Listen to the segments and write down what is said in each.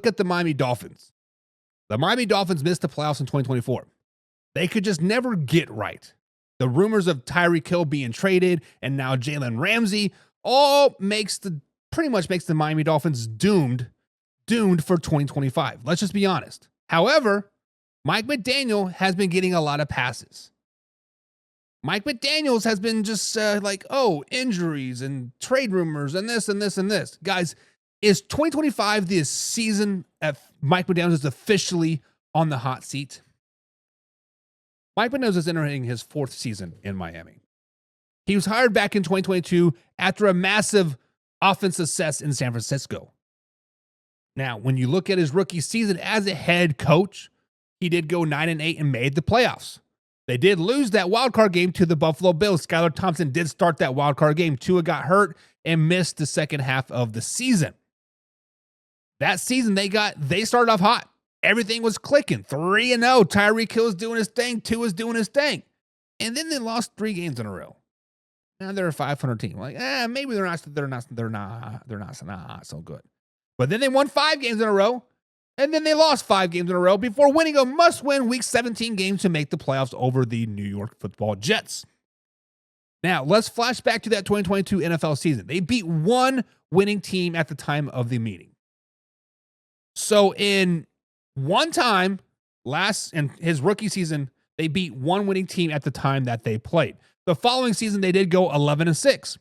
look at the Miami Dolphins. The Miami Dolphins missed the playoffs in 2024. They could just never get right. The rumors of Tyreek Hill being traded and now Jalen Ramsey all pretty much makes the Miami Dolphins doomed for 2025. Let's just be honest. However, Mike McDaniel has been getting a lot of passes. Mike McDaniels has been just injuries and trade rumors and this and this and this. Guys, is 2025 the season Mike McDaniels is officially on the hot seat? Mike McDaniels is entering his 4th season in Miami. He was hired back in 2022 after a massive offensive success in San Francisco. Now, when you look at his rookie season as a head coach, he did go 9-8 and made the playoffs. They did lose that wildcard game to the Buffalo Bills. Skylar Thompson did start that wildcard game. Tua got hurt and missed the second half of the season. That season, they started off hot. Everything was clicking. 3-0. Tyreek Hill's doing his thing. Tua's doing his thing. And then they lost 3 games in a row. Now they're a 500 team. Maybe they're not so good. But then they won 5 games in a row. And then they lost 5 games in a row before winning a must-win Week 17 game to make the playoffs over the New York Football Jets. Now, let's flash back to that 2022 NFL season. They beat 1 winning team at the time of the meeting. So in one time, in his rookie season, they beat 1 winning team at the time that they played. The following season, they did go 11-6.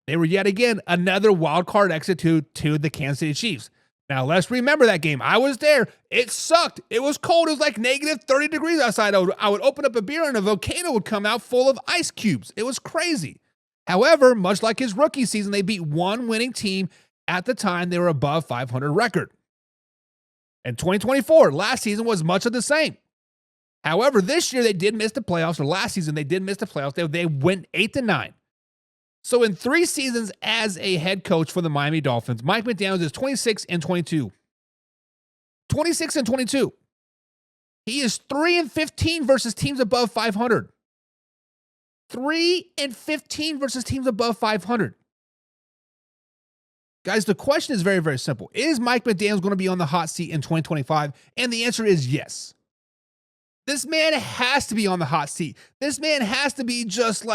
They were yet again another wild card exit to the Kansas City Chiefs. Now, let's remember that game. I was there. It sucked. It was cold. It was like negative 30 degrees outside. I would open up a beer and a volcano would come out full of ice cubes. It was crazy. However, much like his rookie season, they beat 1 winning team at the time they were above 500 record. And 2024, last season, was much of the same. However, this year they did miss the playoffs, or last season they did miss the playoffs. They went 8-9. So in 3 seasons as a head coach for the Miami Dolphins, Mike McDaniels is 26-22. 26-22. He is 3-15 versus teams above 500. 3-15 versus teams above 500. Guys, the question is very, very simple. Is Mike McDaniels going to be on the hot seat in 2025? And the answer is yes. This man has to be on the hot seat. This man has to be just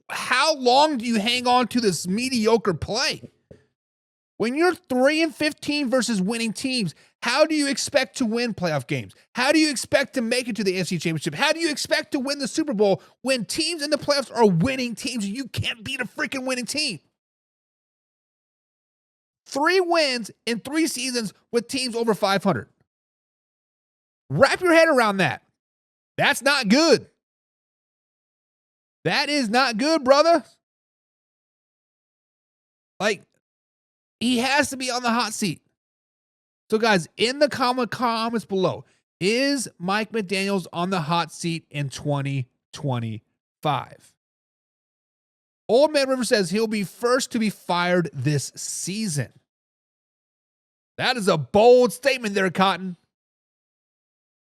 how long do you hang on to this mediocre play? When you're 3-15 versus winning teams, how do you expect to win playoff games? How do you expect to make it to the AFC Championship? How do you expect to win the Super Bowl when teams in the playoffs are winning teams and you can't beat a freaking winning team? 3 wins in 3 seasons with teams over 500. Wrap your head around that. That's not good. That is not good, brother. He has to be on the hot seat. So, guys, in the comments below, is Mike McDaniels on the hot seat in 2025? Old Man River says he'll be first to be fired this season. That is a bold statement there, Cotton.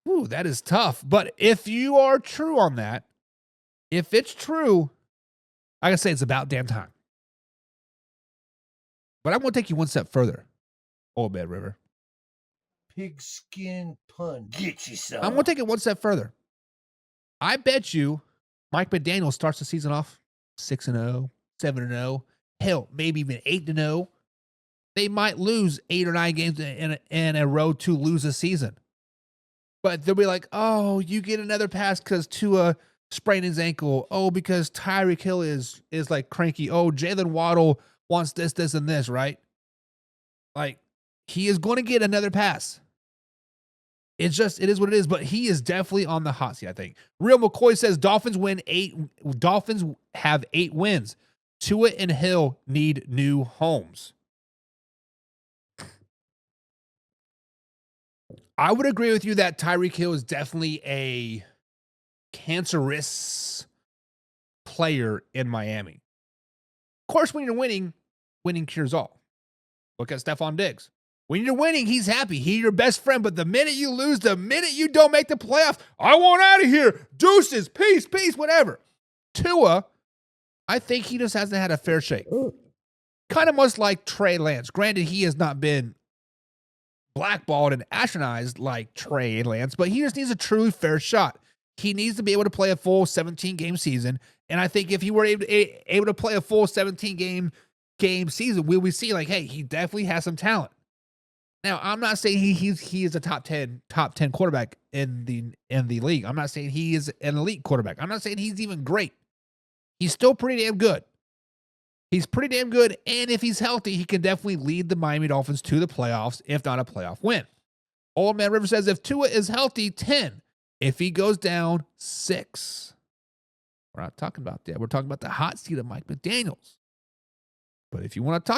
Ooh, that is tough. But if you are true on that, if it's true, I gotta say it's about damn time. But I'm gonna take you one step further, Old Man River. Pigskin pun. Get yourself. I'm gonna take it one step further. I bet you Mike McDaniel starts the season off 6-0, 7-0, hell, maybe even 8-0. They might lose 8 or 9 games in a row to lose a season. But they'll be like, oh, you get another pass because Tua sprained his ankle. Oh, because Tyreek Hill is cranky. Oh, Jalen Waddle wants this, and this, right? He is going to get another pass. It is what it is, but he is definitely on the hot seat, I think. Real McCoy says Dolphins have 8 wins. Tua and Hill need new homes. I would agree with you that Tyreek Hill is definitely a cancerous player in Miami. Of course, when you're winning cures all. Look at Stephon Diggs. When you're winning, he's happy. He's your best friend. But the minute you lose, the minute you don't make the playoffs, I want out of here. Deuces, peace, whatever. Tua, I think he just hasn't had a fair shake. Kind of much like Trey Lance. Granted, he has not been blackballed and astronized like Trey Lance, but he just needs a truly fair shot. He needs to be able to play a full 17-game season. And I think if he were able to play a full 17-game season, we would see like, hey, he definitely has some talent. Now, I'm not saying he is a top 10 quarterback in the league. I'm not saying he is an elite quarterback. I'm not saying he's even great. He's still pretty damn good. He's pretty damn good, and if he's healthy, he can definitely lead the Miami Dolphins to the playoffs, if not a playoff win. Old Man River says if Tua is healthy, 10. If he goes down, 6. We're not talking about that. We're talking about the hot seat of Mike McDaniels. But if you want to talk